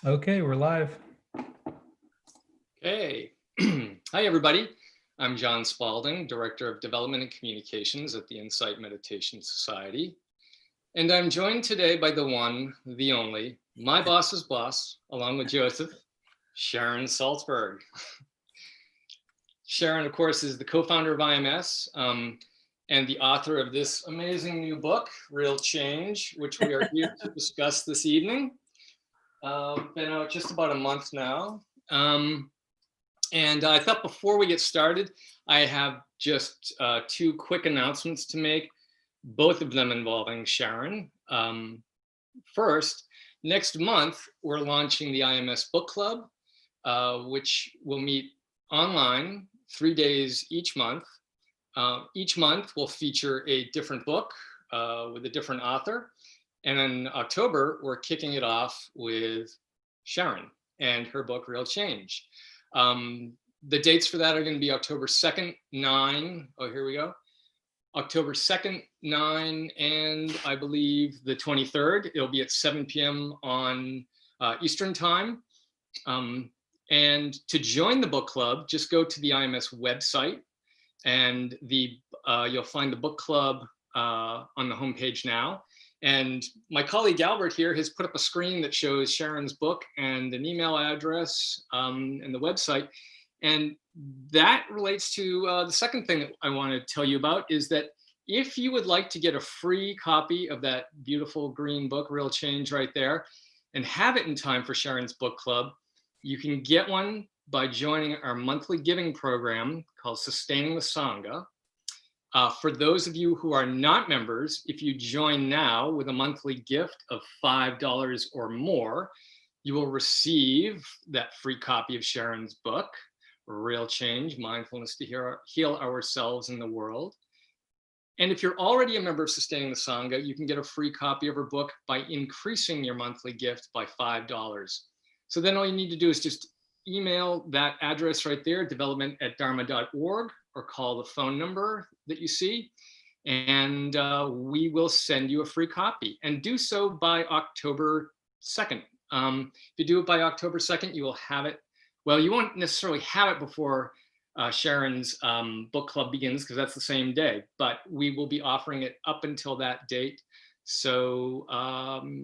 Okay, we're live. Hey, hi everybody. I'm John Spalding, Director of Development and Communications at the Insight Meditation Society. And I'm joined today by the one, the only, my boss's boss, along with Joseph, Sharon Salzberg. Sharon, of course, is the co-founder of IMS and the author of this amazing new book, Real Change, which we are here to discuss this evening. Been out just about a month now. And I thought before we get started, I have just two quick announcements to make, both of them involving Sharon. First, next month, we're launching the IMS Book Club, which will meet online 3 days each month. Each month will feature a different book with a different author. And in October, we're kicking it off with Sharon and her book, Real Change. The dates for that are going to be October 2nd, 9. Oh, here we go. October 2nd, 9, and I believe the 23rd. It'll be at 7 p.m. on Eastern time. And to join the book club, just go to the IMS website, and you'll find the book club on the homepage now. And my colleague Albert here has put up a screen that shows Sharon's book and an email address and the website. And that relates to the second thing that I want to tell you about is that if you would like to get a free copy of that beautiful green book, Real Change, right there, and have it in time for Sharon's book club, you can get one by joining our monthly giving program called Sustaining the Sangha. For those of you who are not members, if you join now with a monthly gift of $5 or more, you will receive that free copy of Sharon's book, Real Change, Mindfulness to Heal Ourselves and the World. And if you're already a member of Sustaining the Sangha, you can get a free copy of her book by increasing your monthly gift by $5. So then all you need to do is just email that address right there, development@dharma.org, or call the phone number that you see, and we will send you a free copy. And do so by October 2nd. If you do it by October 2nd, you will have it. Well, you won't necessarily have it before Sharon's book club begins, because that's the same day, but we will be offering it up until that date. So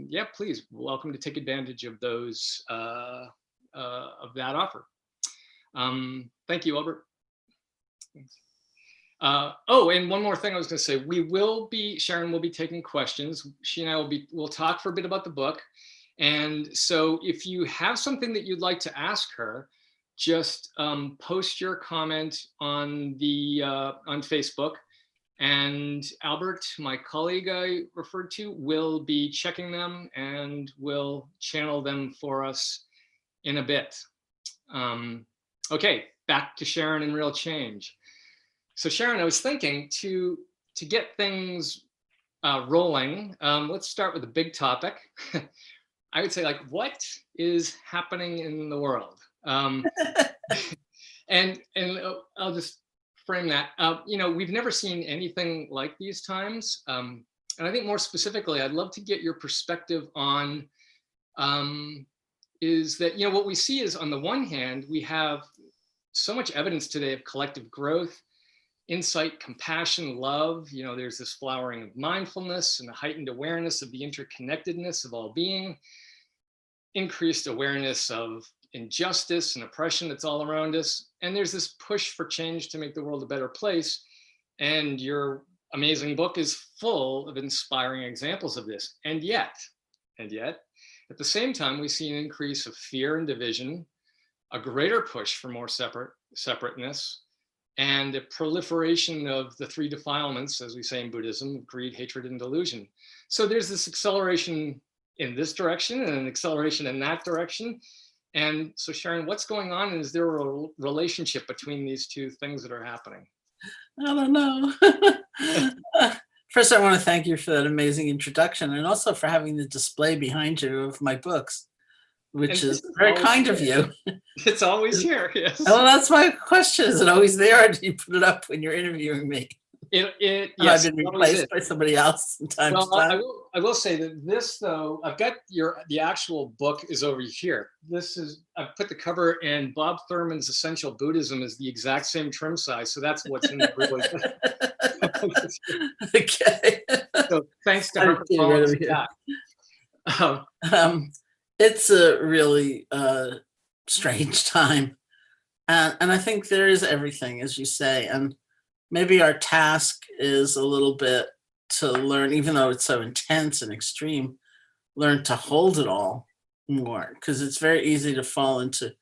yeah, please, welcome to take advantage of those of that offer. Thank you, Albert. Oh, and one more thing I was going to say, Sharon will be taking questions. She and I we'll talk for a bit about the book. And so if you have something that you'd like to ask her, just post your comment on Facebook. And Albert, my colleague I referred to, will be checking them and will channel them for us in a bit. Okay, back to Sharon and Real Change. So Sharon, I was thinking to get things rolling, let's start with a big topic. I would say, like, what is happening in the world? And I'll just frame that. We've never seen anything like these times. And I think more specifically, I'd love to get your perspective on is that, what we see is, on the one hand, we have so much evidence today of collective growth, insight, compassion, love. There's this flowering of mindfulness and a heightened awareness of the interconnectedness of all being, increased awareness of injustice and oppression that's all around us. And there's this push for change to make the world a better place. And your amazing book is full of inspiring examples of this. And yet, at the same time, we see an increase of fear and division, a greater push for more separateness, and a proliferation of the three defilements, as we say in Buddhism, greed, hatred, and delusion. So there's this acceleration in this direction and an acceleration in that direction. And so, Sharon, what's going on? And is there a relationship between these two things that are happening? I don't know. First, I want to thank you for that amazing introduction, and also for having the display behind you of my books, which is very kind of you. It's always here, yes. Well, that's my question. Is it always there, or do you put it up when you're interviewing me? It And I've yes, been it always is. replaced by somebody else from time to Well, I time. will. I will say that this, though, I've got the actual book is over here. This is I've put the cover, and Bob Thurman's Essential Buddhism is the exact same trim size, so that's what's in there really. Okay. So thanks to I her didn't for see it right following over us here. back. It's a really strange time. And I think there is everything, as you say. And maybe our task is a little bit to learn, even though it's so intense and extreme, learn to hold it all more, because it's very easy to fall into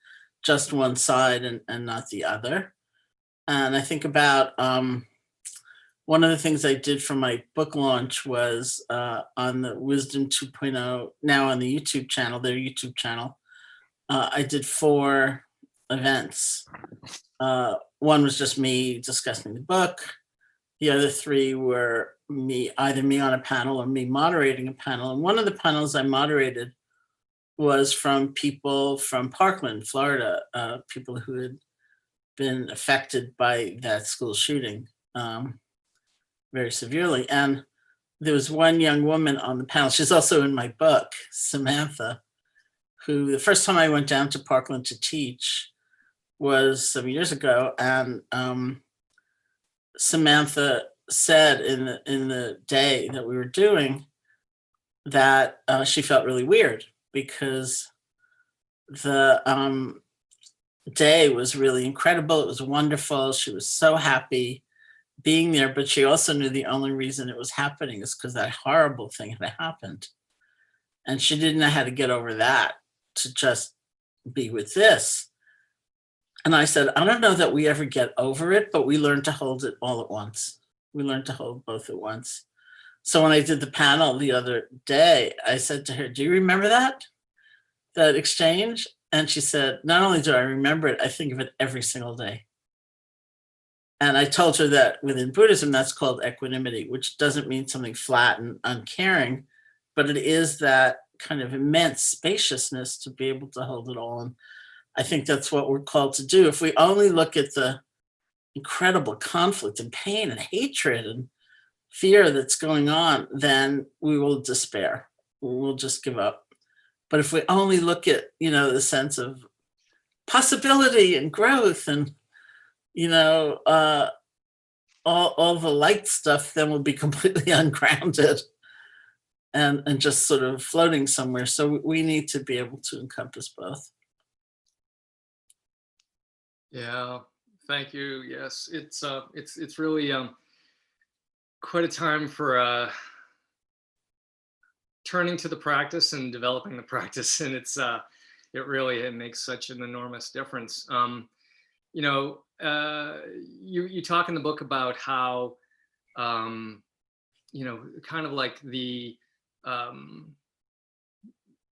just one side and not the other. And I think about one of the things I did for my book launch was on the Wisdom 2.0, now on the YouTube channel, their YouTube channel. I did 4 events. One was just me discussing the book. The other 3 were either me on a panel or me moderating a panel. And one of the panels I moderated was from people from Parkland, Florida, people who had been affected by that school shooting very severely. And there was one young woman on the panel. She's also in my book, Samantha, who the first time I went down to Parkland to teach was some years ago. And Samantha said in the day that we were doing that she felt really weird because the day was really incredible. It was wonderful. She was so happy being there, but she also knew the only reason it was happening is because that horrible thing had happened. And she didn't know how to get over that, to just be with this. And I said, I don't know that we ever get over it, but we learn to hold it all at once. We learn to hold both at once. So when I did the panel the other day, I said to her, do you remember that exchange? And she said, not only do I remember it, I think of it every single day. And I told her that within Buddhism, that's called equanimity, which doesn't mean something flat and uncaring, but it is that kind of immense spaciousness to be able to hold it all. And I think that's what we're called to do. If we only look at the incredible conflict and pain and hatred and fear that's going on, then we will despair. We'll just give up. But if we only look at, the sense of possibility and growth and, all the light stuff, then we'll be completely ungrounded and just sort of floating somewhere. So we need to be able to encompass both. Yeah, thank you. Yes, it's really quite a time for turning to the practice and developing the practice, and it makes such an enormous difference. You talk in the book about how kind of like the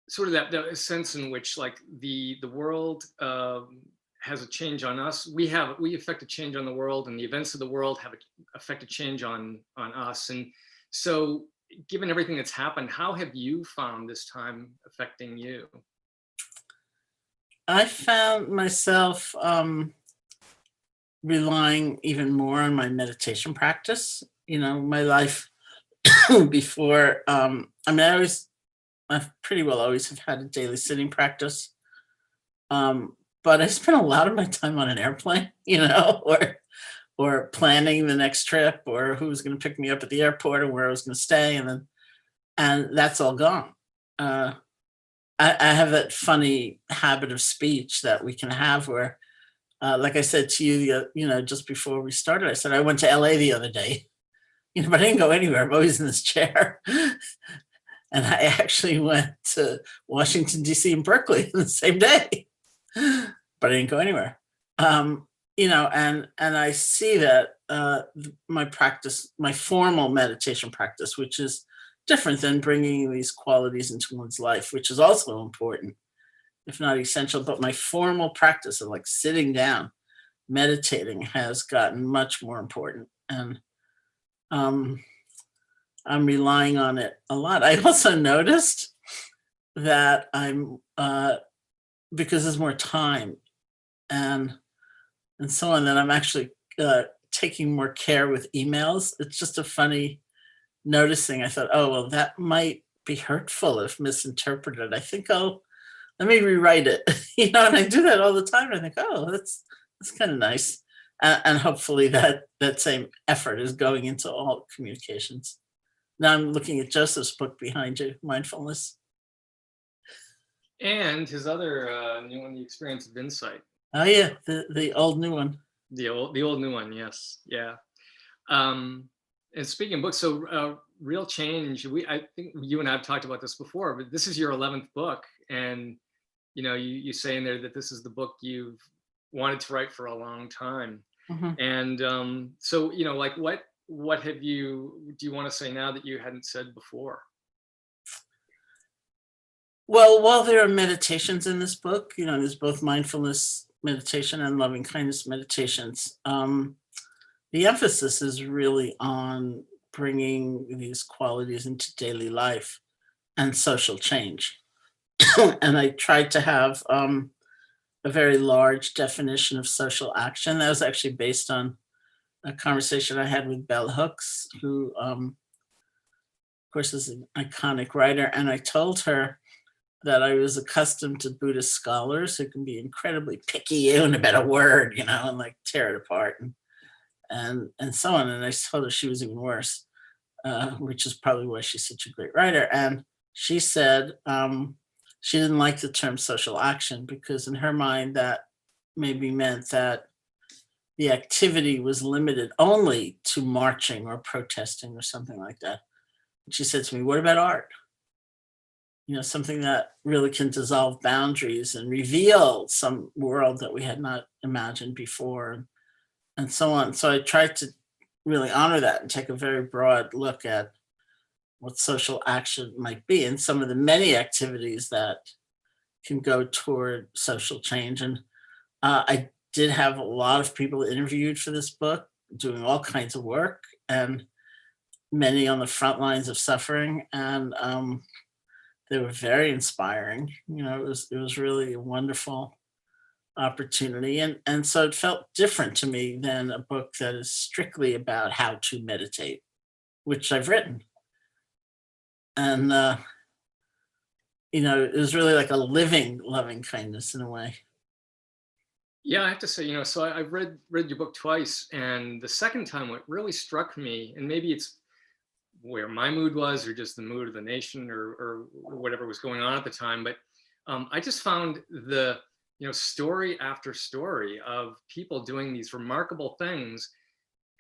sort of that sense in which like the world has a change on us. We affect a change on the world, and the events of the world have affect a change on us. And so, given everything that's happened, how have you found this time affecting you? I found myself relying even more on my meditation practice. My life before, I've pretty well always have had a daily sitting practice. But I spent a lot of my time on an airplane, or planning the next trip, or who was going to pick me up at the airport, or where I was going to stay, and that's all gone. I have that funny habit of speech that we can have where, like I said to you, just before we started, I said I went to LA the other day, but I didn't go anywhere. I'm always in this chair. And I actually went to Washington, D.C. and Berkeley the same day, but I didn't go anywhere. And I see that my practice, my formal meditation practice, which is different than bringing these qualities into one's life, which is also important, if not essential, but my formal practice of like sitting down, meditating has gotten much more important. And I'm relying on it a lot. I also noticed that because there's more time and so on, that I'm actually taking more care with emails. It's just a funny noticing. I thought, oh, well, that might be hurtful if misinterpreted. I think let me rewrite it. And I do that all the time. I think, oh, that's kind of nice. And hopefully that same effort is going into all communications. Now I'm looking at Joseph's book behind you, Mindfulness. And his other new one, The Experience of Insight. Oh yeah, the old new one. The old new one, yes, yeah. And speaking of books, so Real Change. I think you and I have talked about this before, but this is your 11th book, and you say in there that this is the book you've wanted to write for a long time. Mm-hmm. And so like what do you want to say now that you hadn't said before? Well, while there are meditations in this book, there's both mindfulness meditation and loving kindness meditations. The emphasis is really on bringing these qualities into daily life and social change. And I tried to have a very large definition of social action. That was actually based on a conversation I had with Bell Hooks, who, of course, is an iconic writer. And I told her that I was accustomed to Buddhist scholars who can be incredibly picky even about a word, and like tear it apart and so on. And I told her she was even worse, which is probably why she's such a great writer. And she said she didn't like the term social action because in her mind that maybe meant that the activity was limited only to marching or protesting or something like that. And she said to me, what about art? Something that really can dissolve boundaries and reveal some world that we had not imagined before and so on. So I tried to really honor that and take a very broad look at what social action might be and some of the many activities that can go toward social change. And I did have a lot of people interviewed for this book doing all kinds of work and many on the front lines of suffering. And they were very inspiring. It was really a wonderful opportunity. And so it felt different to me than a book that is strictly about how to meditate, which I've written. And, it was really like a living loving kindness in a way. Yeah, I have to say, so I've read your book twice, and the second time what really struck me, and maybe it's where my mood was or just the mood of the nation or whatever was going on at the time, but I just found the story after story of people doing these remarkable things,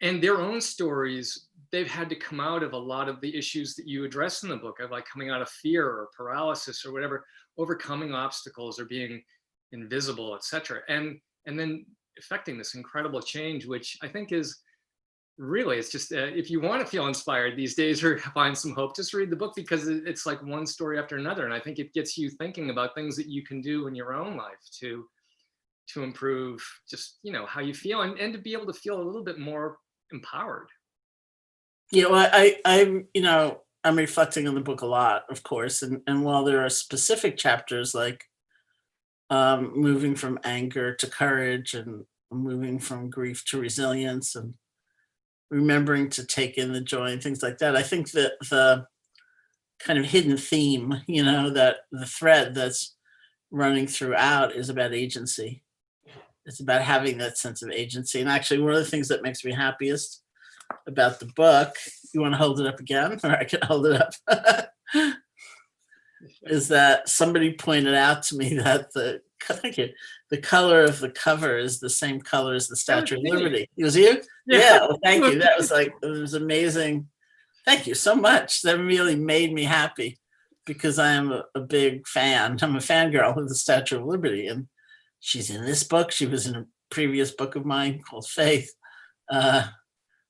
and their own stories, they've had to come out of a lot of the issues that you address in the book, of like coming out of fear or paralysis or whatever, overcoming obstacles or being invisible, etc., and then effecting this incredible change, which I think is really, it's just if you want to feel inspired these days or find some hope, just read the book, because it's like one story after another, and I think it gets you thinking about things that you can do in your own life to improve just how you feel and to be able to feel a little bit more empowered. I'm reflecting on the book a lot, of course, and while there are specific chapters like moving from anger to courage and moving from grief to resilience and remembering to take in the joy and things like that, I think that the kind of hidden theme, that the thread that's running throughout is about agency. It's about having that sense of agency. And actually, one of the things that makes me happiest about the book, you want to hold it up again, or I can hold it up, is that somebody pointed out to me that the color of the cover is the same color as the Statue of Liberty. It was you? Yeah. Well, thank you. That was it was amazing. Thank you so much. That really made me happy because I am a big fan. I'm a fangirl of the Statue of Liberty, and she's in this book. She was in a previous book of mine called Faith.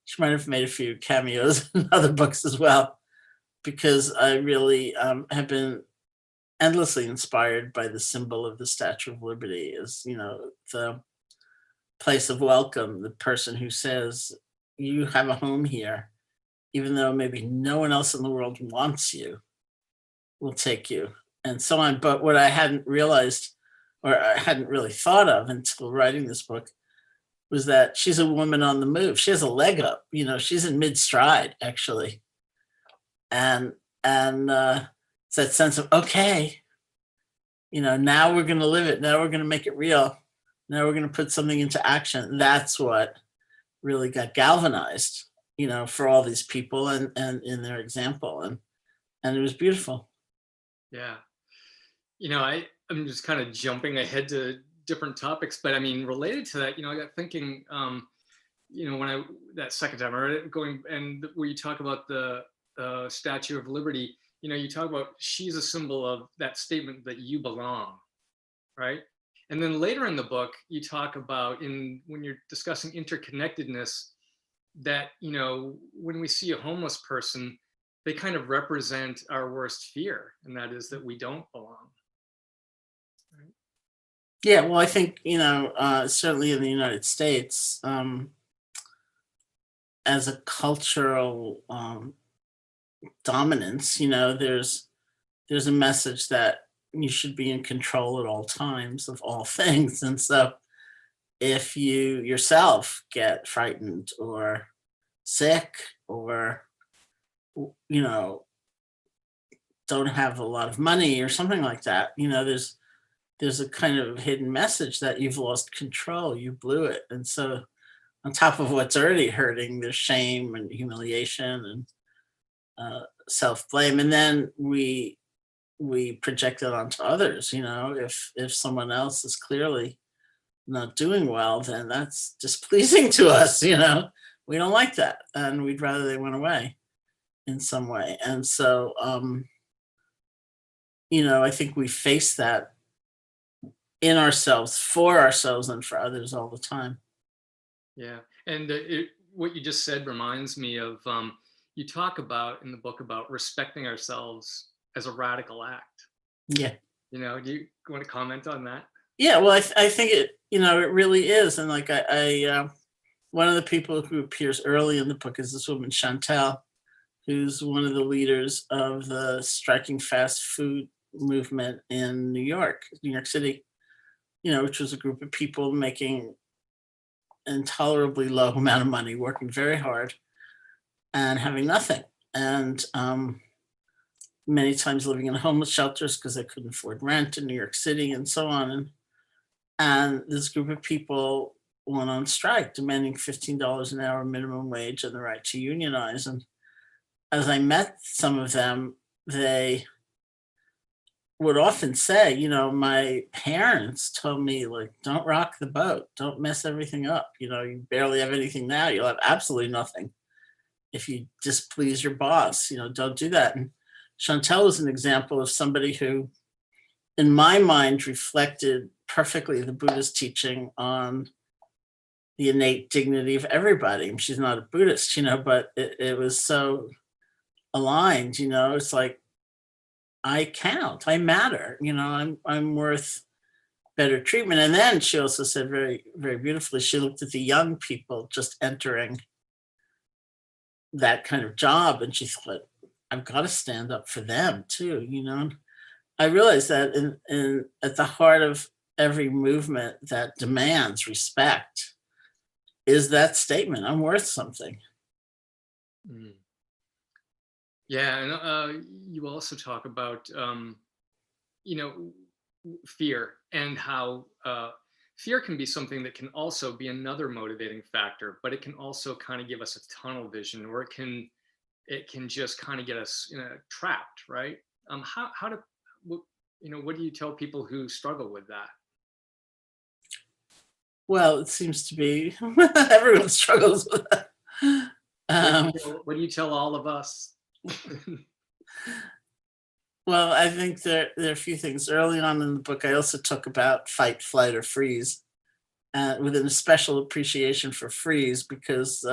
She might have made a few cameos in other books as well, because I really have been endlessly inspired by the symbol of the Statue of Liberty as, the place of welcome, the person who says, you have a home here, even though maybe no one else in the world wants you, will take you, and so on. But what I hadn't realized, or I hadn't really thought of until writing this book, was that she's a woman on the move. She has a leg up, she's in mid stride actually. And it's that sense of, okay, now we're going to live it. Now we're going to make it real. Now we're going to put something into action. That's what really got galvanized, for all these people and in their example. And it was beautiful. Yeah. I'm just kind of jumping ahead to different topics, but I mean, related to that, I got thinking, when that second time I read it, going and where you talk about the Statue of Liberty, you talk about she's a symbol of that statement that you belong, right? And then later in the book, you talk about when you're discussing interconnectedness, that, when we see a homeless person, they kind of represent our worst fear, and that is that we don't belong. Right? Yeah, well, I think, certainly in the United States, as a cultural dominance, there's a message that you should be in control at all times of all things. And so if you yourself get frightened or sick or, don't have a lot of money or something like that, there's a kind of hidden message that you've lost control, you blew it. And so on top of what's already hurting, there's shame and humiliation and self-blame. And then we project it onto others. If someone else is clearly not doing well, then that's displeasing to us. We don't like that, and we'd rather they went away in some way. And so I think we face that in ourselves, for ourselves, and for others all the time. Yeah, and what you just said reminds me of, you talk about in the book about respecting ourselves as a radical act. Yeah. Do you want to comment on that? Yeah, well, I think it, it really is. And like I one of the people who appears early in the book is this woman, Chantal, who's one of the leaders of the striking fast food movement in New York City, which was a group of people making intolerably low amount of money, working very hard and having nothing. And many times living in homeless shelters because they couldn't afford rent in New York City and so on. And this group of people went on strike, demanding $15 an hour minimum wage and the right to unionize. And as I met some of them, they would often say, my parents told me, like, don't rock the boat, don't mess everything up. You barely have anything now, you'll have absolutely nothing if you displease your boss. Don't do that. And Chantel is an example of somebody who, in my mind, reflected perfectly the Buddhist teaching on the innate dignity of everybody. And she's not a Buddhist, but it was so aligned. It's like, I count, I matter, I'm worth better treatment. And then she also said very, very beautifully, she looked at the young people just entering that kind of job, and she thought, I've got to stand up for them too. I realized that in at the heart of every movement that demands respect is that statement, I'm worth something. Mm. Yeah, and you also talk about fear, and how fear can be something that can also be another motivating factor, but it can also kind of give us a tunnel vision, or it can just kind of get us trapped, right? What do you tell people who struggle with that? Well, it seems to be everyone struggles with that. What do you tell all of us? Well, I think there are a few things. Early on in the book, I also talk about fight, flight, or freeze, with a special appreciation for freeze, because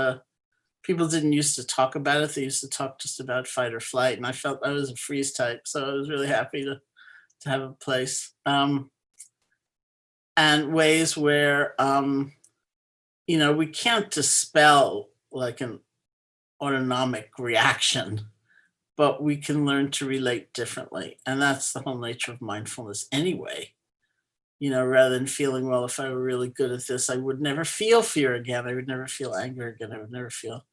people didn't used to talk about it. They used to talk just about fight or flight, and I felt I was a freeze type, so I was really happy to have a place. And ways where, we can't dispel like an autonomic reaction, but we can learn to relate differently. And that's the whole nature of mindfulness anyway, rather than feeling, well, if I were really good at this, I would never feel fear again. I would never feel anger again. I would never feel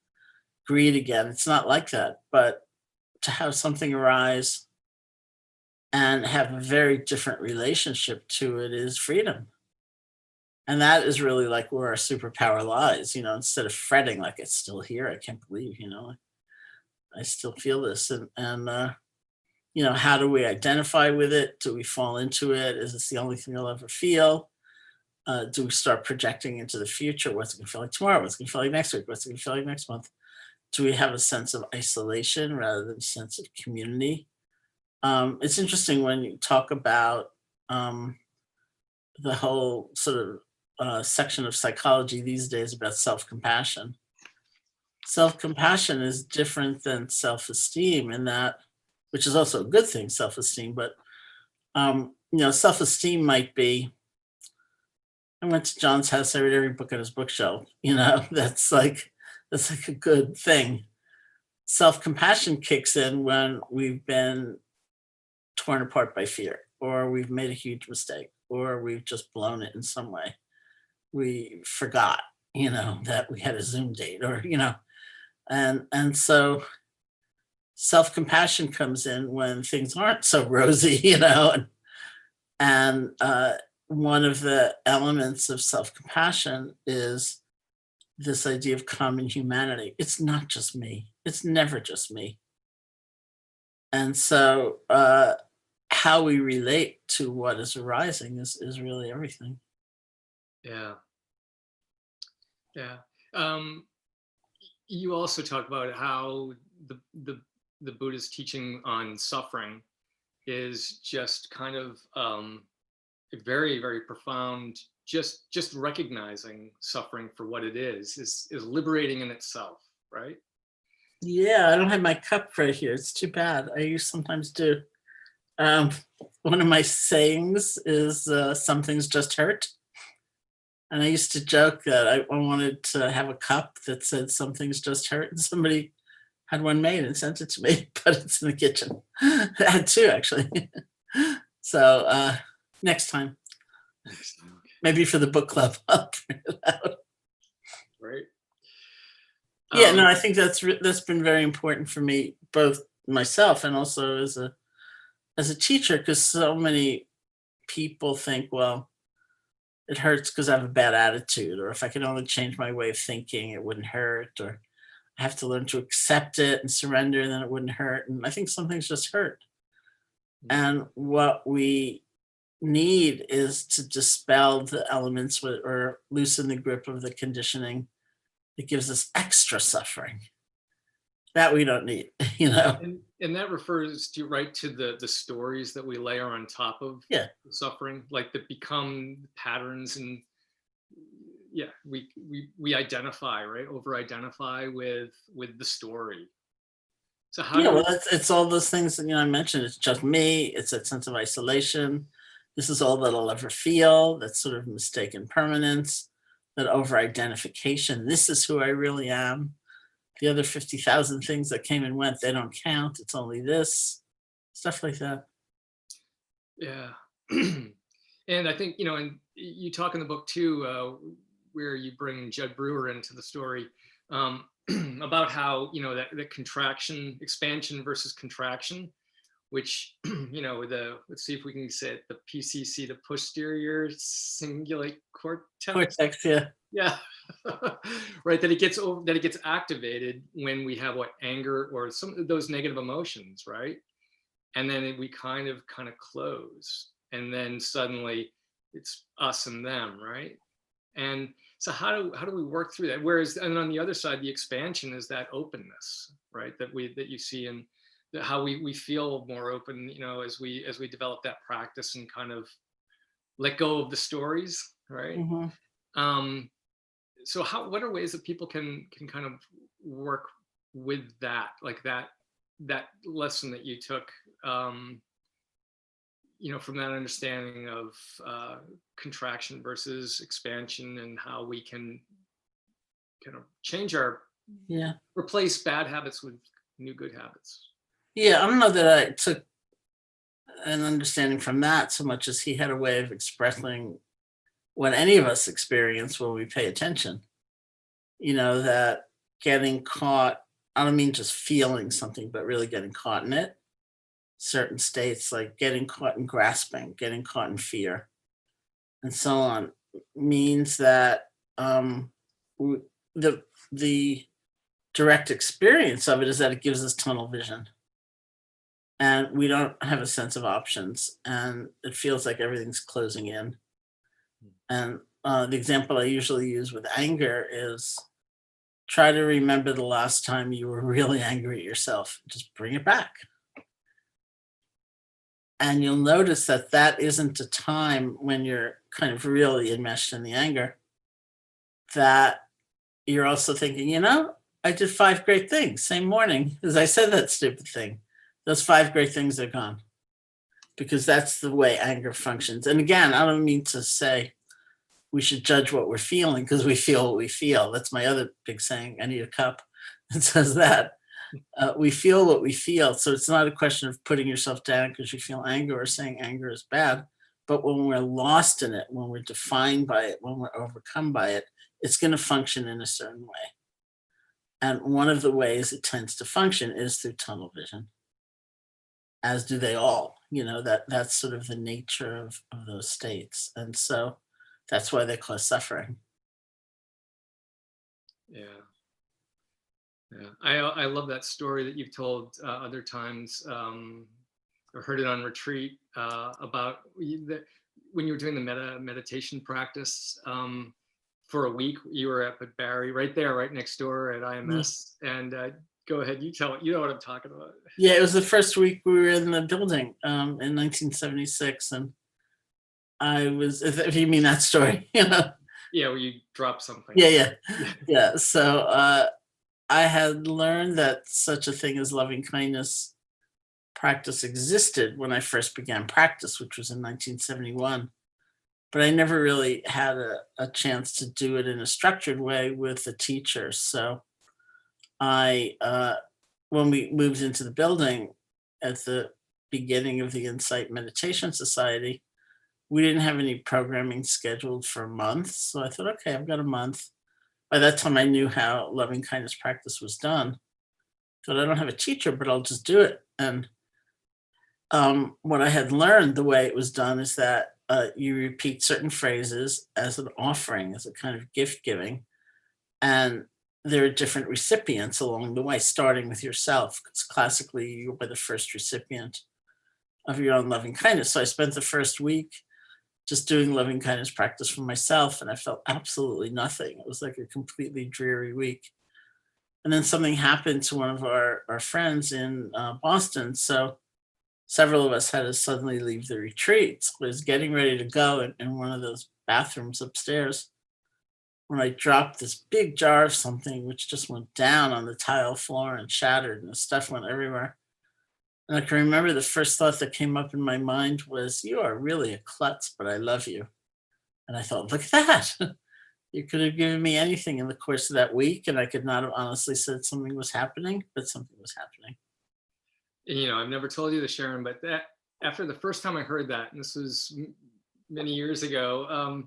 greed again. It's not like that. But to have something arise and have a very different relationship to it is freedom. And that is really like where our superpower lies, instead of fretting like it's still here. I can't believe, I still feel this. And how do we identify with it? Do we fall into it? Is this the only thing I'll ever feel? Do we start projecting into the future? What's it going to feel like tomorrow? What's it going to feel like next week? What's it going to feel like next month? Do we have a sense of isolation rather than a sense of community? It's interesting when you talk about the whole sort of section of psychology these days about self-compassion. Self-compassion is different than self-esteem in that, which is also a good thing, self-esteem, but self-esteem might be, I went to John's house, I read every book on his bookshelf, that's like a good thing. Self-compassion kicks in when we've been torn apart by fear, or we've made a huge mistake, or we've just blown it in some way. We forgot, that we had a Zoom date, or, and so self-compassion comes in when things aren't so rosy, and one of the elements of self-compassion is this idea of common humanity. It's not just me. It's never just me. And so how we relate to what is arising is really everything. Yeah. Yeah. You also talk about how the Buddha's teaching on suffering is just kind of very, very profound. Just recognizing suffering for what it is liberating in itself, right? Yeah, I don't have my cup right here. It's too bad. I sometimes do. One of my sayings is some things just hurt. And I used to joke that I wanted to have a cup that said some things just hurt. And somebody had one made and sent it to me, but it's in the kitchen. I had two, actually. So next time. Next time, okay. Maybe for the book club, I'll print it out. Right. Yeah, no, I think that's been very important for me, both myself and also as a teacher, because so many people think, well, it hurts because I have a bad attitude, or if I could only change my way of thinking, it wouldn't hurt, or I have to learn to accept it and surrender, and then it wouldn't hurt. And I think some things just hurt. And what we need is to dispel the elements or loosen the grip of the conditioning that gives us extra suffering that we don't need, And that refers to the stories that we layer on top of Yeah. the suffering, like that become patterns, and we identify, right, over identify with the story. So how Yeah, well, it's all those things that I mentioned. It's just me. It's that sense of isolation. This is all that I'll ever feel. That sort of mistaken permanence, that over-identification. This is who I really am. The other 50,000 things that came and went, they don't count. It's only this. Stuff like that. Yeah. And I think, and you talk in the book too, where you bring Judd Brewer into the story, about how, that contraction, expansion versus contraction, which, let's see if we can say it, the PCC, the posterior cingulate cortex. Yeah. Yeah. Right. That it gets activated when we have anger or some of those negative emotions, right? And then we kind of close, and then suddenly it's us and them, right? And so how do we work through that? Whereas, and on the other side, the expansion is that openness, right? That you see in how we feel more open, as we develop that practice and kind of let go of the stories, right? Mm-hmm. So what are ways that people can kind of work with that, like that lesson that you took, from that understanding of contraction versus expansion, and how we can kind of change replace bad habits with new good habits? Yeah, I don't know that I took and understanding from that so much as he had a way of expressing what any of us experience when we pay attention. That getting caught, I don't mean just feeling something, but really getting caught in it. Certain states, like getting caught in grasping, getting caught in fear, and so on, means that the direct experience of it is that it gives us tunnel vision, and we don't have a sense of options, and it feels like everything's closing in. And the example I usually use with anger is try to remember the last time you were really angry at yourself. Just bring it back. And you'll notice that that isn't a time when you're kind of really enmeshed in the anger, that you're also thinking, I did 5 great things. Same morning as I said that stupid thing. Those 5 great things are gone, because that's the way anger functions. And again, I don't mean to say we should judge what we're feeling, because we feel what we feel. That's my other big saying. I need a cup that says that. We feel what we feel. So it's not a question of putting yourself down because you feel anger or saying anger is bad. But when we're lost in it, when we're defined by it, when we're overcome by it, it's going to function in a certain way. And one of the ways it tends to function is through tunnel vision, as do they all. That's sort of the nature of those states. And so that's why they cause suffering. Yeah. Yeah. I love that story that you've told other times, or heard it on retreat, about when you were doing the meditation practice. For a week, you were up at Barry, right there, right next door at IMS. And go ahead, you tell it. You know what I'm talking about. Yeah, it was the first week we were in the building in 1976, and I was, if you mean that story, Yeah, where you dropped something. Yeah. So I had learned that such a thing as loving kindness practice existed when I first began practice, which was in 1971. But I never really had a chance to do it in a structured way with a teacher. So when we moved into the building at the beginning of the Insight Meditation Society, we didn't have any programming scheduled for months. So I thought, okay, I've got a month. By that time, I knew how loving kindness practice was done. So I don't have a teacher, but I'll just do it. And what I had learned, the way it was done, is that you repeat certain phrases as an offering, as a kind of gift giving. And there are different recipients along the way, starting with yourself, because classically you were the first recipient of your own loving kindness. So I spent the first week just doing loving kindness practice for myself, and I felt absolutely nothing. It was like a completely dreary week. And then something happened to one of our friends in Boston. So several of us had to suddenly leave the retreat. So I was getting ready to go in one of those bathrooms upstairs when I dropped this big jar of something, which just went down on the tile floor and shattered, and the stuff went everywhere. And I can remember the first thought that came up in my mind was, you are really a klutz, but I love you. And I thought, look at that. You could have given me anything in the course of that week, and I could not have honestly said something was happening, but something was happening. I've never told you this, Sharon, but that after the first time I heard that, and this was many years ago,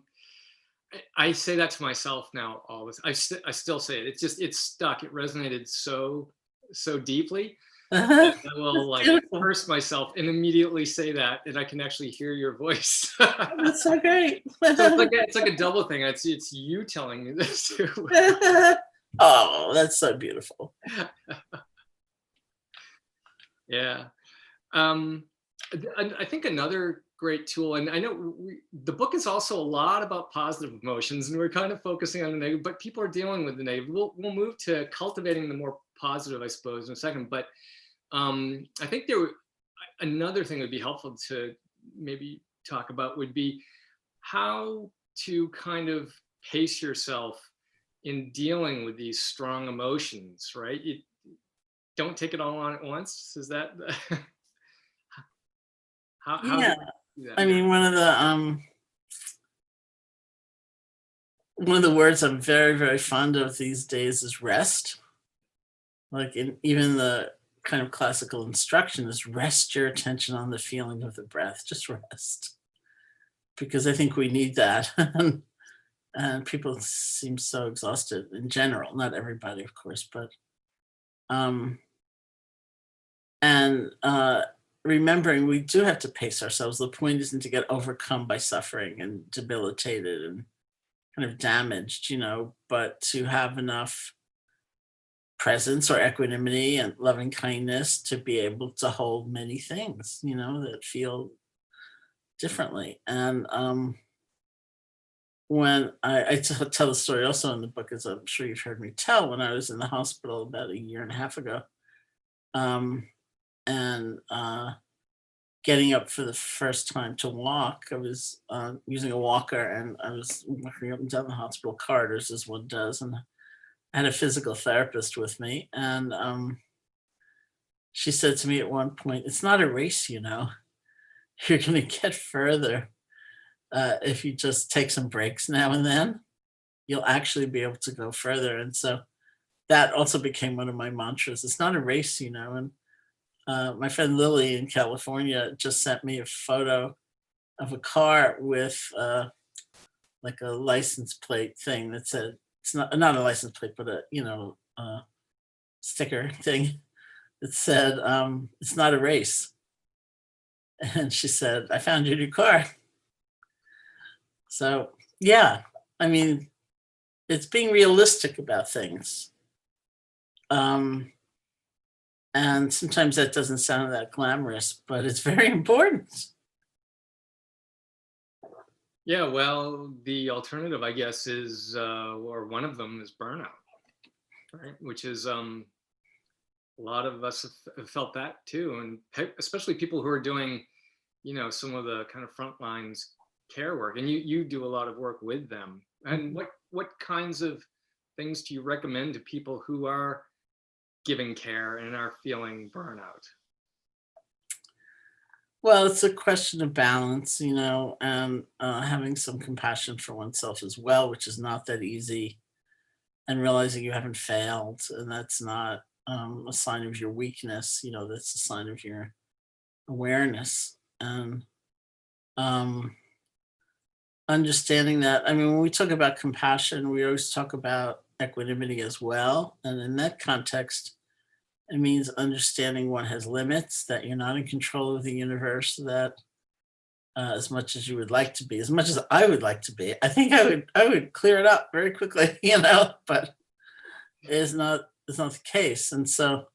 I say that to myself now all this. I still say it. It's stuck. It resonated so deeply. I will curse myself and immediately say that, and I can actually hear your voice. That's so great. So it's like a double thing. It's you telling me this too. Oh, that's so beautiful. Yeah. I think another great tool, and I know the book is also a lot about positive emotions, and we're kind of focusing on the negative, but people are dealing with the negative. We'll move to cultivating the more positive, I suppose, in a second. But I think another thing that would be helpful to maybe talk about would be how to kind of pace yourself in dealing with these strong emotions, right? You don't take it all on at once. Is that how Yeah. do you do that? I mean, one of the words I'm very, very fond of these days is rest. Like in even the kind of classical instruction is rest your attention on the feeling of the breath. Just rest, because I think we need that. And people seem so exhausted in general. Not everybody, of course, but um, and remembering we do have to pace ourselves. The point isn't to get overcome by suffering and debilitated and kind of damaged, but to have enough presence or equanimity and loving kindness to be able to hold many things, that feel differently. And when I tell the story also in the book, as I'm sure you've heard me tell, when I was in the hospital about a year and a half ago, um, and getting up for the first time to walk, I was using a walker, and I was walking up and down the hospital corridors as one does, and I had a physical therapist with me, and she said to me at one point, "It's not a race, You're going to get further if you just take some breaks now and then. You'll actually be able to go further." And so that also became one of my mantras. It's not a race, And my friend Lily in California just sent me a photo of a car with like a license plate thing that said, it's not a license plate, but a sticker thing that said, "It's not a race." And she said, "I found your new car." So yeah, I mean, it's being realistic about things. Um, and sometimes that doesn't sound that glamorous, but it's very important. Yeah, well, the alternative, I guess, is, or one of them is burnout, right? Which is, a lot of us have felt that too, and especially people who are doing, some of the kind of front lines care work, and you do a lot of work with them. And what kinds of things do you recommend to people who are giving care and are feeling burnout? Well, it's a question of balance, and having some compassion for oneself as well, which is not that easy, and realizing you haven't failed, and that's not a sign of your weakness. That's a sign of your awareness. And um, understanding that, I mean, when we talk about compassion, we always talk about equanimity as well. And in that context, it means understanding one has limits, that you're not in control of the universe, that as much as you would like to be, as much as I would like to be, I think I would clear it up very quickly, but it's not the case. And so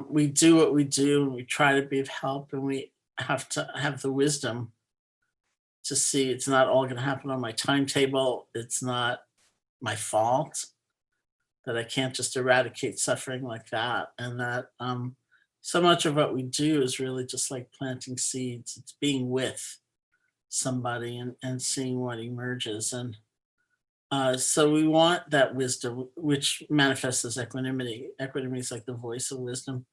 we do what we do, and we try to be of help, and we have to have the wisdom to see it's not all going to happen on my timetable. It's not my fault, that I can't just eradicate suffering like that. And that so much of what we do is really just like planting seeds. It's being with somebody and seeing what emerges. And so we want that wisdom, which manifests as equanimity. Equanimity is like the voice of wisdom.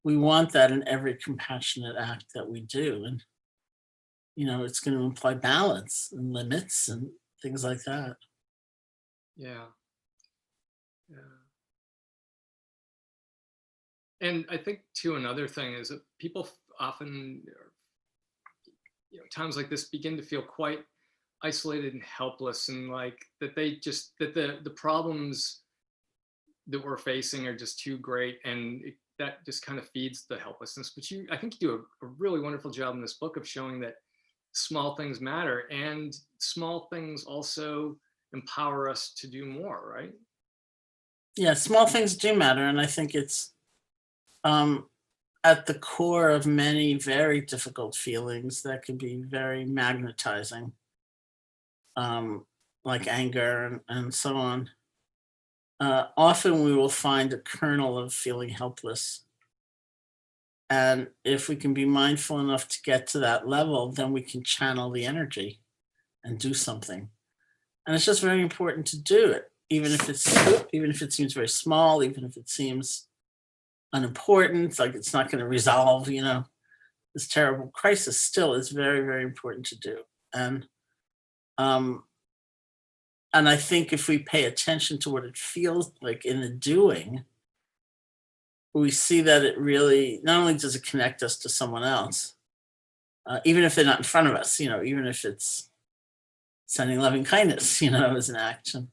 We want that in every compassionate act that we do. And, it's going to imply balance and limits and things like that. Yeah, yeah. And I think too, another thing is that people often, times like this, begin to feel quite isolated and helpless, and like that the problems that we're facing are just too great, and that just kind of feeds the helplessness. But I think you do a really wonderful job in this book of showing that small things matter, and small things also empower us to do more, right? Yeah, small things do matter. And I think it's um, at the core of many very difficult feelings that can be very magnetizing, um, like anger and so on. Often we will find a kernel of feeling helpless. And if we can be mindful enough to get to that level, then we can channel the energy and do something. And it's just very important to do it, even if it seems very small, even if it seems unimportant, like it's not going to resolve, this terrible crisis. Still, it's very, very important to do. And um, and I think if we pay attention to what it feels like in the doing, we see that it really, not only does it connect us to someone else, even if they're not in front of us, even if it's sending loving kindness, as an action,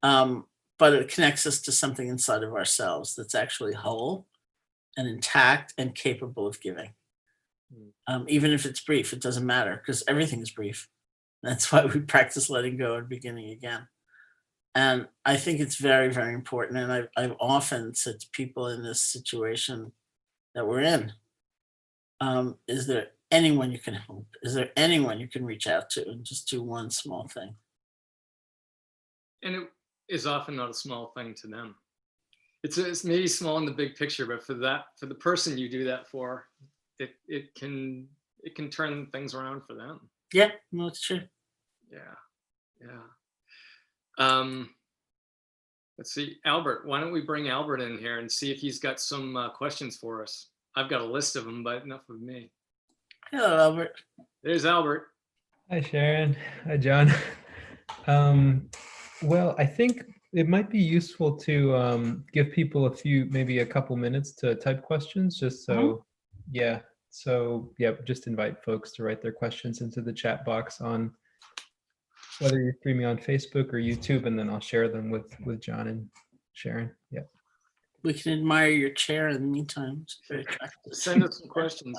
but it connects us to something inside of ourselves that's actually whole and intact and capable of giving. Even if it's brief, it doesn't matter, because everything is brief. That's why we practice letting go and beginning again. And I think it's very, very important. And I've often said to people in this situation that we're in, is there anyone you can help? Is there anyone you can reach out to and just do one small thing? And it is often not a small thing to them. It's maybe small in the big picture, but for the person you do that for, it can turn things around for them. Yeah, no, it's true. Yeah. Let's see, Albert. Why don't we bring Albert in here and see if he's got some questions for us? I've got a list of them, but enough of me. Hello, Albert. There's Albert. Hi, Sharon. Hi, John. Well, I think it might be useful to give people maybe a couple minutes to type questions, just so, yeah. So, yeah, just invite folks to write their questions into the chat box on whether you're streaming on Facebook or YouTube, and then I'll share them with John and Sharon. Yeah. We can admire your chair in the meantime. It's very attractive. Send us some questions.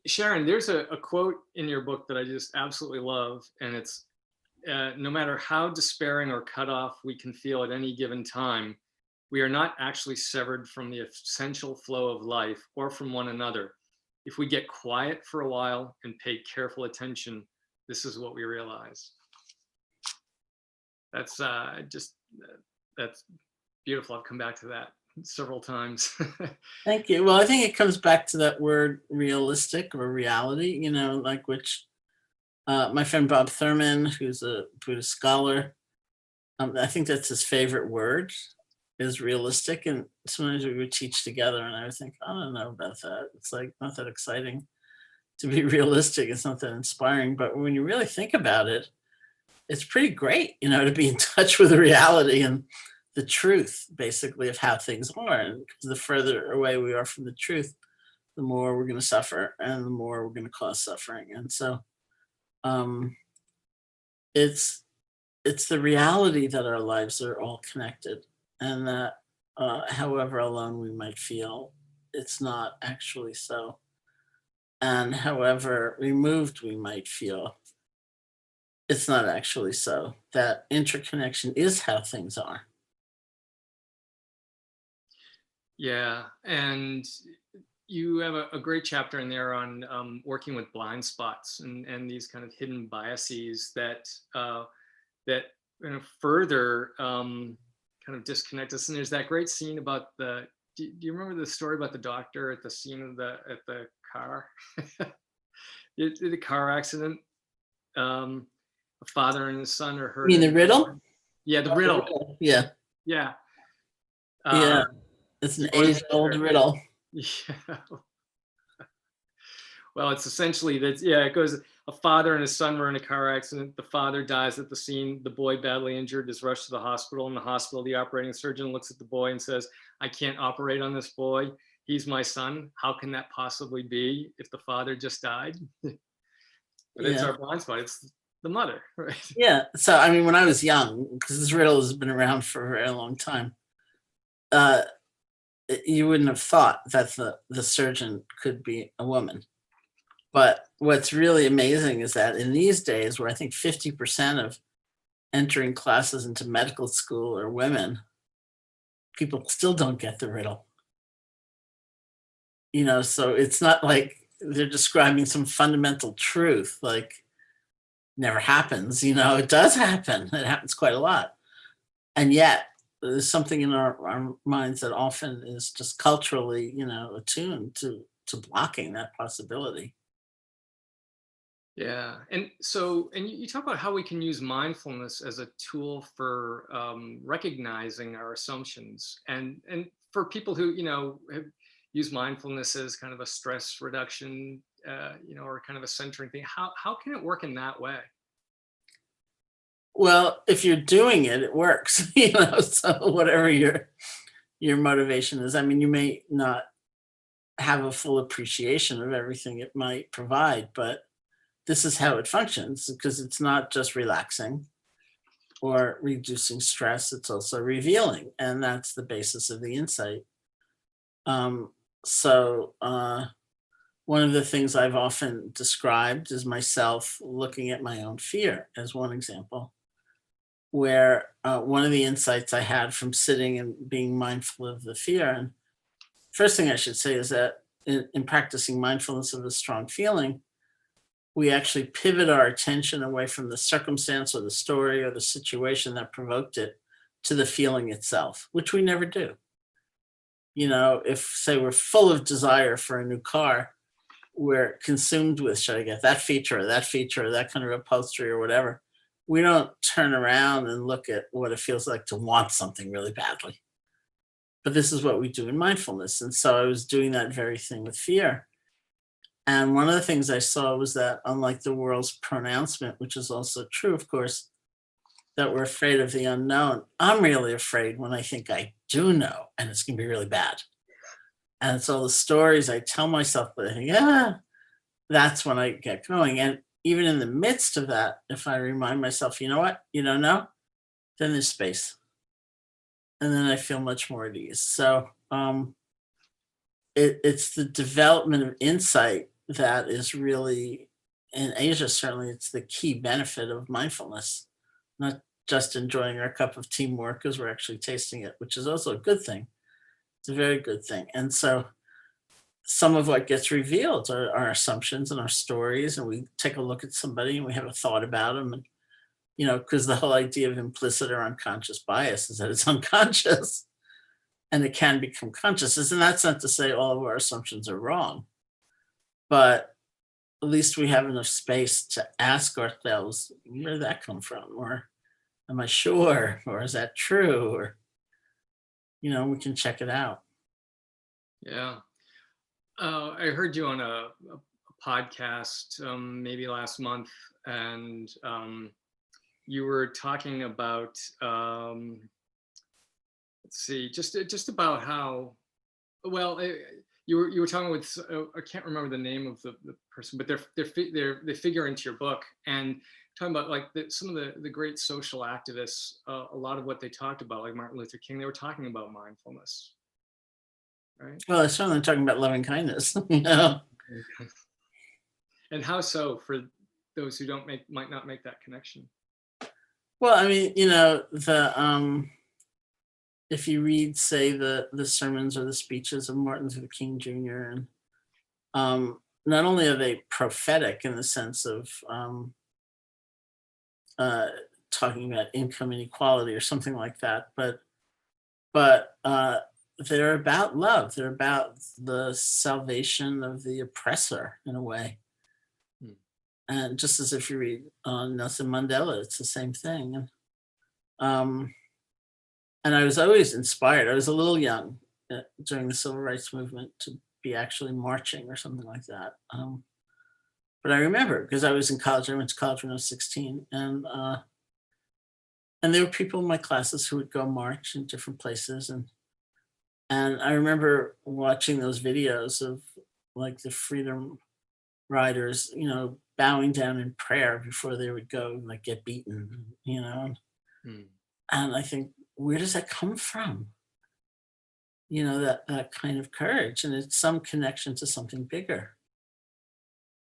Sharon, there's a quote in your book that I just absolutely love, and it's, no matter how despairing or cut off we can feel at any given time, we are not actually severed from the essential flow of life or from one another. If we get quiet for a while and pay careful attention, this is what we realize. That's that's beautiful. I've come back to that several times. Thank you. Well, I think it comes back to that word realistic or reality, like which my friend Bob Thurman, who's a Buddhist scholar, I think that's his favorite word, is realistic. And sometimes we would teach together and I would think, I don't know about that. It's like not that exciting to be realistic. It's not that inspiring. But when you really think about it, it's pretty great, to be in touch with the reality and the truth, basically, of how things are. And the further away we are from the truth, the more we're going to suffer and the more we're going to cause suffering. And so it's the reality that our lives are all connected, and that however alone we might feel, it's not actually so. And however removed we might feel, it's not actually so. That interconnection is how things are. Yeah, and you have a great chapter in there on working with blind spots and these kind of hidden biases that further kind of disconnect us. And there's that great scene about do you remember the story about the doctor at the scene of the car? The car accident. A father and his son are hurt. You mean the riddle? Yeah, the riddle. Yeah. Yeah. Yeah. It's an age-old riddle. Yeah. Well, it's essentially that. Yeah, it goes. A father and his son were in a car accident. The father dies at the scene. The boy, badly injured, is rushed to the hospital. In the hospital, the operating surgeon looks at the boy and says, "I can't operate on this boy. He's my son. How can that possibly be if the father just died?" But it's our blind spot. It's the mother, right? Yeah. So, I mean, when I was young, because this riddle has been around for a very long time, you wouldn't have thought that the surgeon could be a woman. But what's really amazing is that in these days, where I think 50% of entering classes into medical school are women, people still don't get the riddle. So it's not like they're describing some fundamental truth, like never happens. It does happen. It happens quite a lot. And yet there's something in our minds that often is just culturally, attuned to blocking that possibility. Yeah. And you talk about how we can use mindfulness as a tool for recognizing our assumptions, and for people who, have used mindfulness as kind of a stress reduction, or kind of a centering thing. How can it work in that way? Well, if you're doing it, it works, so whatever you're your motivation is. I mean, you may not have a full appreciation of everything it might provide, but this is how it functions, because it's not just relaxing or reducing stress, it's also revealing. And that's the basis of the insight. Um, so one of the things I've often described is myself looking at my own fear as one example, where one of the insights I had from sitting and being mindful of the fear. And first thing I should say is that in practicing mindfulness of a strong feeling, we actually pivot our attention away from the circumstance or the story or the situation that provoked it to the feeling itself, which we never do. You know, if, say, we're full of desire for a new car, we're consumed with, should I get that feature or that feature or that kind of upholstery or whatever. We don't turn around and look at what it feels like to want something really badly. But this is what we do in mindfulness. And so I was doing that very thing with fear. And one of the things I saw was that, unlike the world's pronouncement, which is also true, of course, that we're afraid of the unknown, I'm really afraid when I think I do know, and it's going to be really bad. And it's all the stories I tell myself, but I think, that's when I get going. And even in the midst of that, if I remind myself, you know what, you don't know, then there's space. And then I feel much more at ease. So it's the development of insight that is really, in Asia, certainly, it's the key benefit of mindfulness, not just enjoying our cup of teamwork because we're actually tasting it, which is also a good thing. It's a very good thing. And so some of what gets revealed are our assumptions and our stories, and we take a look at somebody and we have a thought about them. And, you know, because the whole idea of implicit or unconscious bias is that it's unconscious and it can become conscious. And that's not to say all of our assumptions are wrong, but at least we have enough space to ask ourselves, where did that come from? Or am I sure? Or is that true? Or, you know, we can check it out. Yeah. I heard you on a podcast maybe last month, and you were talking about, let's see, just about how, well, you were talking with, I can't remember the name of the person, but they figure into your book, and talking about like some of the great social activists, a lot of what they talked about, like Martin Luther King, they were talking about mindfulness. Right. Well, it's certainly talking about loving kindness, you know. And how so, for those who might not make that connection? Well, I mean, you know, if you read, say, the sermons or the speeches of Martin Luther King Jr., and not only are they prophetic in the sense of talking about income inequality or something like that, but they're about love. They're about the salvation of the oppressor in a way. And just as if you read Nelson Mandela, it's the same thing. And I was always inspired. I was a little young during the civil rights movement to be actually marching or something like that. But I remember, because I was in college, I went to college when I was 16, and there were people in my classes who would go march in different places, and I remember watching those videos of like the freedom riders, you know, bowing down in prayer before they would go like get beaten, you know. And I think, where does that come from? You know, that kind of courage, and it's some connection to something bigger.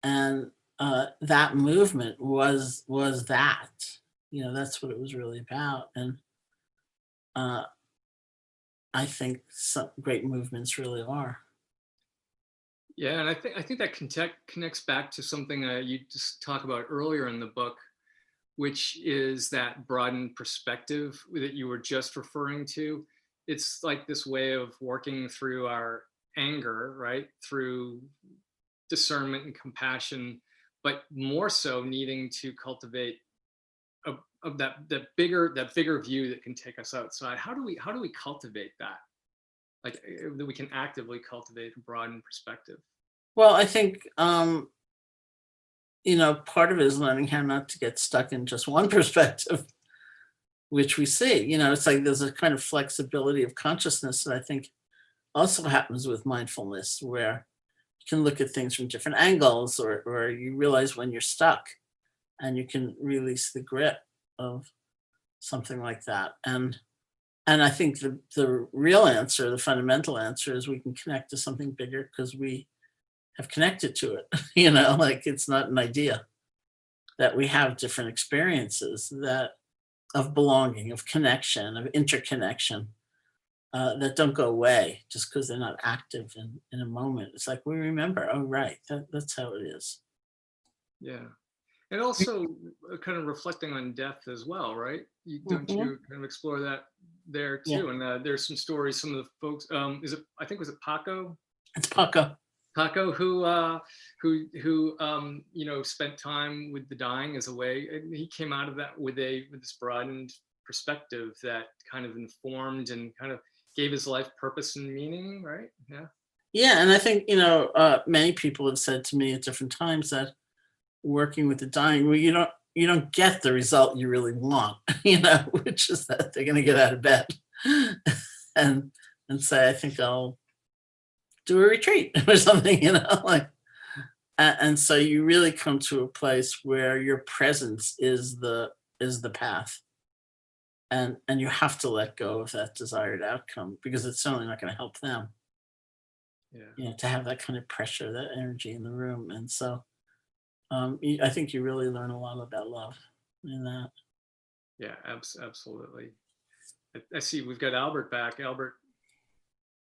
And that movement was that, you know, that's what it was really about. And I think some great movements really are. Yeah, and I think that connects back to something you just talked about earlier in the book, which is that broadened perspective that you were just referring to. It's like this way of working through our anger, right? Through discernment and compassion, but more so needing to cultivate of that bigger view that can take us outside. How do we cultivate that? Like that we can actively cultivate a broadened perspective? Well, I think you know, part of it is learning how not to get stuck in just one perspective. which we see. It's like there's a kind of flexibility of consciousness that I think also happens with mindfulness, where you can look at things from different angles, or you realize when you're stuck and you can release the grip of something like that. And I think the real answer, the fundamental answer, is we can connect to something bigger because we have connected to it. Like it's not an idea, that we have different experiences of belonging, of connection, of interconnection, that don't go away just because they're not active in a moment. It's like we remember, oh, right, that's how it is. Yeah. And also kind of reflecting on death as well, right? Don't you kind of explore that there too? Yeah. And there's some stories, some of the folks, I think was it Paco? It's Paco. Paco, who spent time with the dying as a way, and he came out of that with this broadened perspective that kind of informed and kind of gave his life purpose and meaning, right? Yeah. Yeah, and I think many people have said to me at different times that working with the dying, well, you don't get the result you really want, which is that they're going to get out of bed and say, I think I'll do a retreat or something, like, and so you really come to a place where your presence is the path, and you have to let go of that desired outcome because it's certainly not going to help them. Yeah, to have that kind of pressure, that energy in the room, and so I think you really learn a lot about love in that. Yeah, absolutely. I see we've got Albert back. Albert,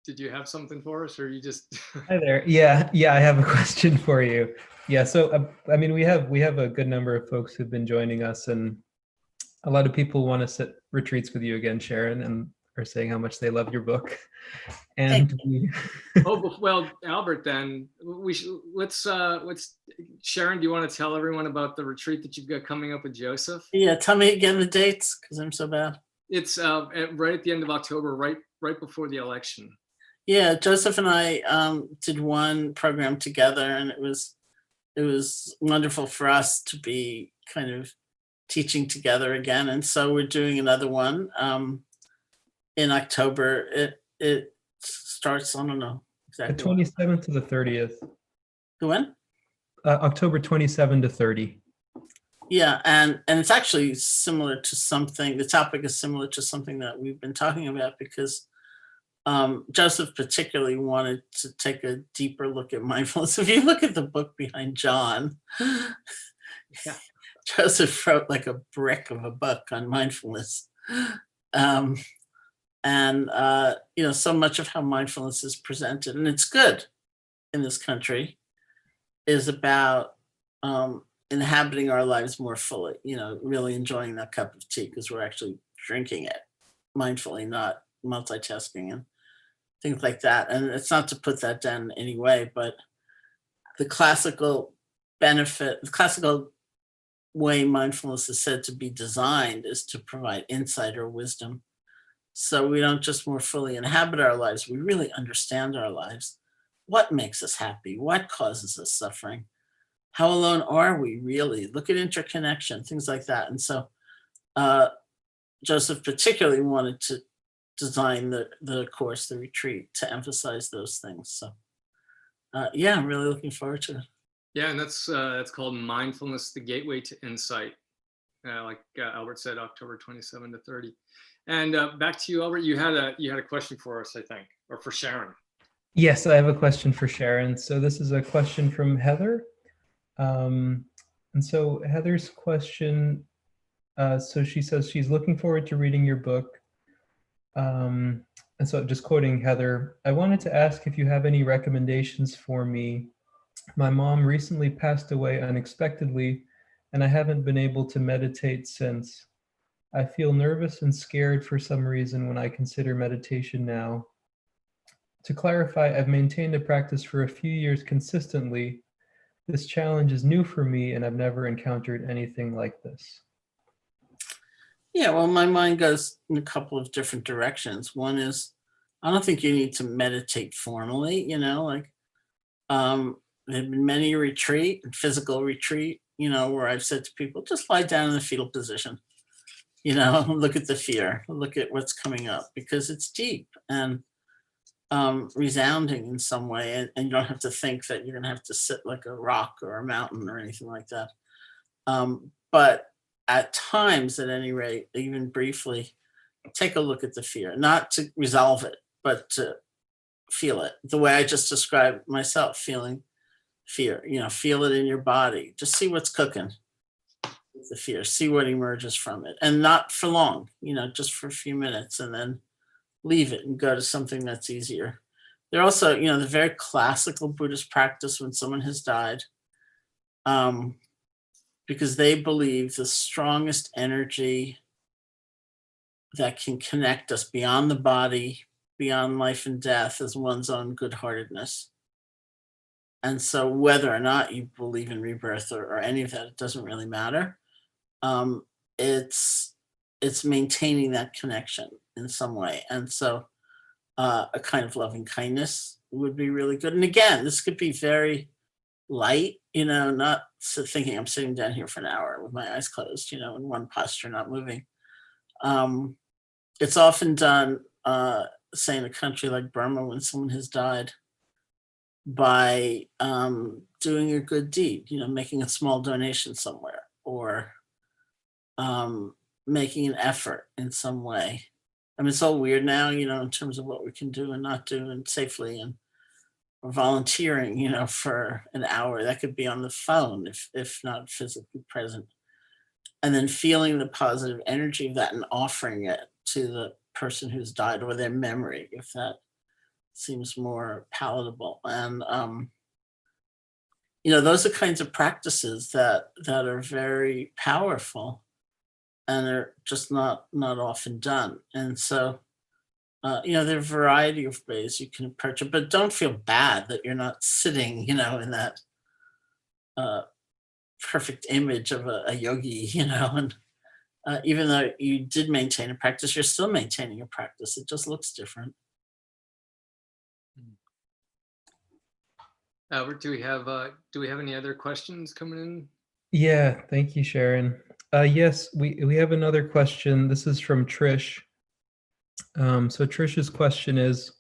did you have something for us, or you just? Hi there. Yeah, I have a question for you. Yeah, so we have a good number of folks who've been joining us, and a lot of people want to sit retreats with you again, Sharon, and are saying how much they love your book. And well, Albert, then let's Sharon, do you want to tell everyone about the retreat that you've got coming up with Joseph? Yeah, tell me again the dates, because I'm so bad. It's right at the end of October, right before the election. Yeah, Joseph and I did one program together, and it was wonderful for us to be kind of teaching together again. And so we're doing another one in October. It starts, I don't know exactly. The 27th to the 30th. When? October 27 to 30. Yeah, and it's actually similar to something, the topic is similar to something that we've been talking about, because Joseph particularly wanted to take a deeper look at mindfulness. If you look at the book behind John, yeah, Joseph wrote like a brick of a book on mindfulness. So much of how mindfulness is presented, and it's good in this country, is about inhabiting our lives more fully, really enjoying that cup of tea because we're actually drinking it mindfully, not multitasking and things like that. And it's not to put that down in any way, but the classical way mindfulness is said to be designed is to provide insight or wisdom. So we don't just more fully inhabit our lives, we really understand our lives. What makes us happy? What causes us suffering? How alone are we really? Look at interconnection, things like that. And so Joseph particularly wanted to design the course, the retreat, to emphasize those things. So I'm really looking forward to it. Yeah, and that's called Mindfulness, the Gateway to Insight. Like Albert said, October 27 to 30. And back to you, Albert. You had a question for us, I think, or for Sharon. Yes, I have a question for Sharon. So this is a question from Heather. And so Heather's question, so she says she's looking forward to reading your book. And so just quoting Heather, I wanted to ask if you have any recommendations for me. My mom recently passed away unexpectedly, and I haven't been able to meditate since. I feel nervous and scared for some reason when I consider meditation now. To clarify, I've maintained a practice for a few years consistently. This challenge is new for me, and I've never encountered anything like this. Yeah, well, my mind goes in a couple of different directions. One is, I don't think you need to meditate formally, there have been many retreat, physical retreat, where I've said to people, just lie down in the fetal position Look at the fear, look at what's coming up, because it's deep and resounding in some way, and you don't have to think that you're going to have to sit like a rock or a mountain or anything like that. But at times, at any rate, even briefly, take a look at the fear, not to resolve it, but to feel it the way I just described myself, feeling fear. Feel it in your body. Just see what's cooking with the fear, see what emerges from it, and not for long, just for a few minutes, and then leave it and go to something that's easier. There also, the very classical Buddhist practice when someone has died, because they believe the strongest energy that can connect us beyond the body, beyond life and death, is one's own good-heartedness. And so whether or not you believe in rebirth or any of that, it doesn't really matter. It's maintaining that connection in some way. And so a kind of loving kindness would be really good. And again, this could be very light, not thinking I'm sitting down here for an hour with my eyes closed, in one posture, not moving. It's often done, say in a country like Burma, when someone has died, by doing a good deed, making a small donation somewhere, or making an effort in some way. I mean, it's all weird now, in terms of what we can do and not do, and safely, and or volunteering, for an hour. That could be on the phone if not physically present. And then feeling the positive energy of that and offering it to the person who's died, or their memory, if that seems more palatable. And those are kinds of practices that are very powerful, and they're just not often done. And so there are a variety of ways you can approach it, but don't feel bad that you're not sitting, in that perfect image of a yogi, and even though you did maintain a practice, you're still maintaining a practice. It just looks different. Albert, do we have any other questions coming in? Yeah, thank you, Sharon. Yes, we have another question. This is from Trish. So Trish's question is,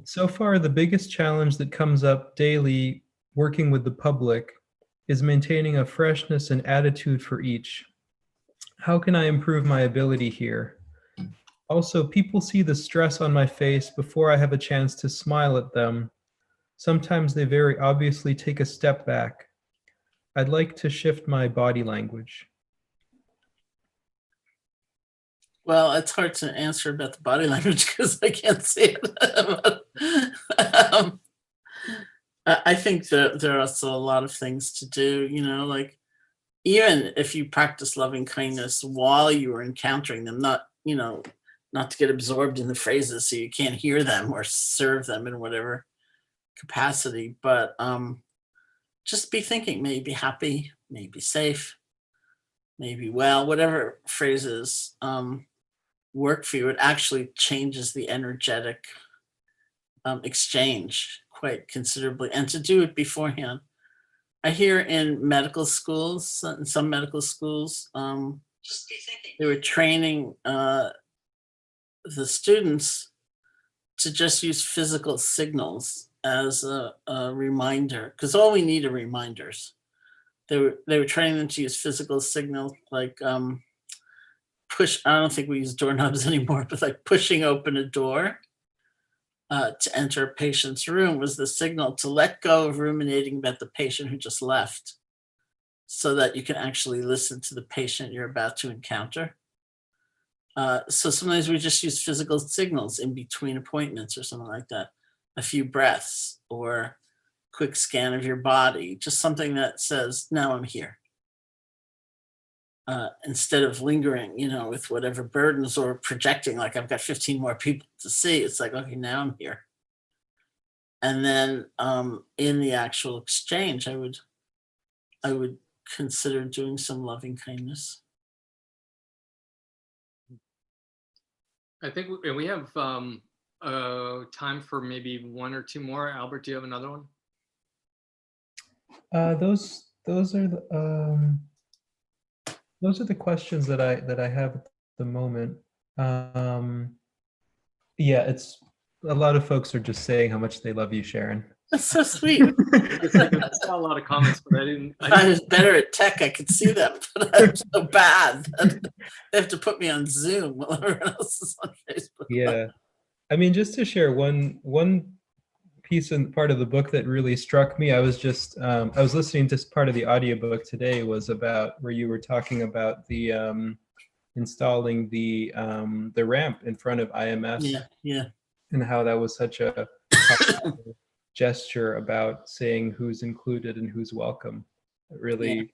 so far the biggest challenge that comes up daily working with the public is maintaining a freshness and attitude for each. How can I improve my ability here? Also, people see the stress on my face before I have a chance to smile at them. Sometimes they very obviously take a step back. I'd like to shift my body language. Well, it's hard to answer about the body language because I can't see it. I think that there are also a lot of things to do, like even if you practice loving kindness while you are encountering them, not to get absorbed in the phrases so you can't hear them or serve them in whatever capacity, but just be thinking, maybe happy, maybe safe, maybe well, whatever phrases work for you. It actually changes the energetic exchange quite considerably, and to do it beforehand. I hear in medical schools, in some medical schools, they were training the students to just use physical signals as a reminder, because all we need are reminders. They were training them to use physical signals, like push. I don't think we use doorknobs anymore, but like pushing open a door to enter a patient's room was the signal to let go of ruminating about the patient who just left, so that you can actually listen to the patient you're about to encounter. So sometimes we just use physical signals in between appointments or something like that. A few breaths or quick scan of your body, just something that says, now I'm here. Instead of lingering, with whatever burdens or projecting, like I've got 15 more people to see. It's like, okay, now I'm here. And then in the actual exchange, I would consider doing some loving kindness. I think we have time for maybe one or two more. Albert, do you have another one? Those are the those are the questions that I have at the moment. Yeah, it's a lot of folks are just saying how much they love you, Sharon. That's so sweet. I saw a lot of comments, but I didn't. If I was better at tech, I could see them, but I'm so bad that they have to put me on Zoom while everyone else is on Facebook. Yeah, I mean, just to share one piece and part of the book that really struck me. I was listening to part of the audiobook today was about where you were talking about the installing the ramp in front of IMS, Yeah. and how that was such a powerful gesture about saying who's included and who's welcome. It really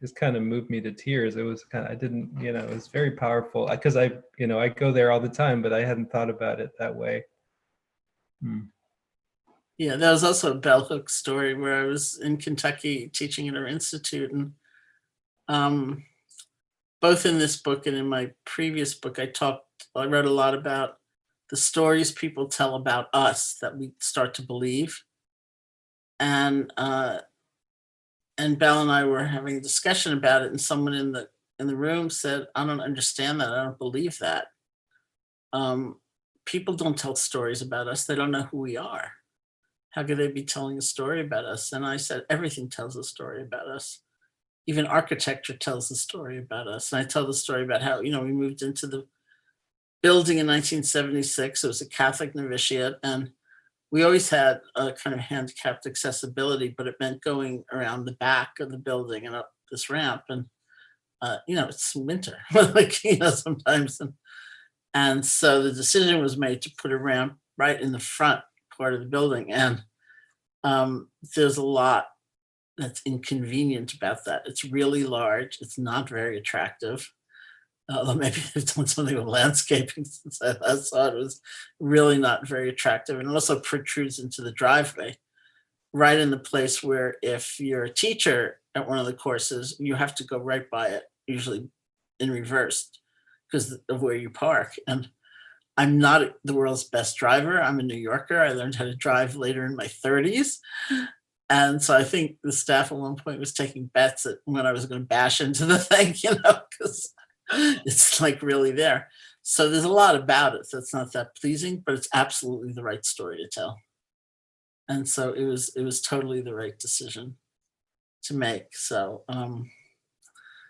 just kind of moved me to tears. It was kind of, I didn't, it was very powerful because I go there all the time, but I hadn't thought about it that way. Yeah, there was also a bell hook story where I was in Kentucky teaching at our institute, and both in this book and in my previous book, I wrote a lot about the stories people tell about us that we start to believe. And Belle and I were having a discussion about it, and someone in the room said, "I don't understand that. I don't believe that. People don't tell stories about us. They don't know who we are. How could they be telling a story about us?" And I said, everything tells a story about us. Even architecture tells a story about us. And I tell the story about how, we moved into the building in 1976. It was a Catholic novitiate, and we always had a kind of handicapped accessibility, but it meant going around the back of the building and up this ramp. And, it's winter, sometimes. And so the decision was made to put a ramp right in the front part of the building. And there's a lot that's inconvenient about that. It's really large. It's not very attractive. Although maybe they've done something with landscaping since I last saw it. It was really not very attractive. And it also protrudes into the driveway, right in the place where if you're a teacher at one of the courses, you have to go right by it, usually in reverse because of where you park. And I'm not the world's best driver. I'm a New Yorker. I learned how to drive later in my 30s. And so I think the staff at one point was taking bets at when I was going to bash into the thing, because it's like really there. So there's a lot about it that's not that pleasing, but it's absolutely the right story to tell. And so it was totally the right decision to make. So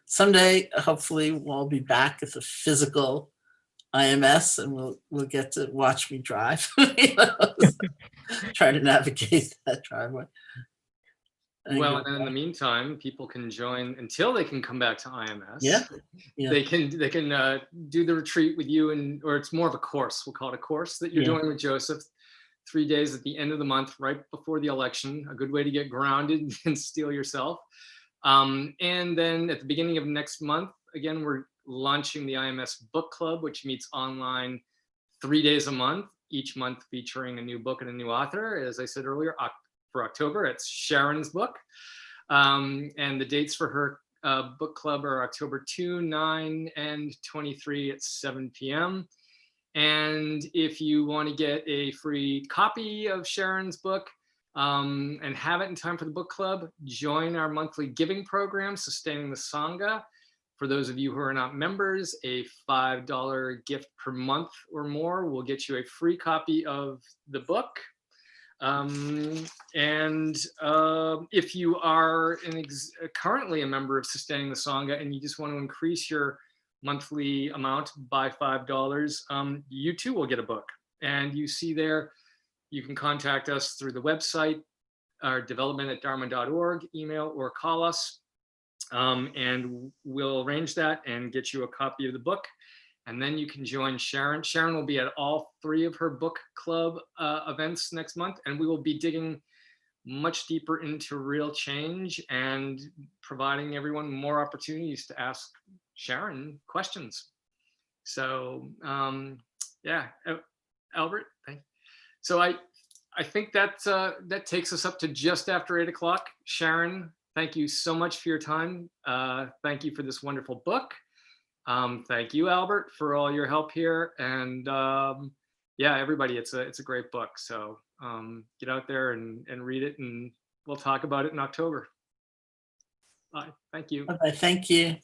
someday, hopefully, we'll be back at the physical IMS, and we'll get to watch me drive. Try to navigate that driveway. Well, and in the meantime, people can join until they can come back to IMS. Yeah. They can do the retreat with you, or it's more of a course. We'll call it a course that you're doing with Joseph. 3 days at the end of the month, right before the election. A good way to get grounded and steel yourself. And then at the beginning of next month, again, we're launching the IMS Book Club, which meets online 3 days a month, each month featuring a new book and a new author. As I said earlier, for October, it's Sharon's book. And the dates for her book club are October 2, 9, and 23 at 7 p.m. And if you want to get a free copy of Sharon's book and have it in time for the book club, join our monthly giving program, Sustaining the Sangha. For those of you who are not members, a $5 gift per month or more will get you a free copy of the book. If you are currently a member of Sustaining the Sangha and you just want to increase your monthly amount by $5, you too will get a book. And you see there, you can contact us through the website, our development@dharma.org, email or call us, and we'll arrange that and get you a copy of the book. And then you can join Sharon. Sharon will be at all 3 of her book club events next month, and we will be digging much deeper into real change and providing everyone more opportunities to ask Sharon questions. So Albert, thank you. So I think that takes us up to just after 8 o'clock. Sharon, thank you so much for your time. Thank you for this wonderful book. Thank you, Albert, for all your help here. And everybody, it's a great book. So get out there and read it, and we'll talk about it in October. Bye. Thank you. Bye. Thank you.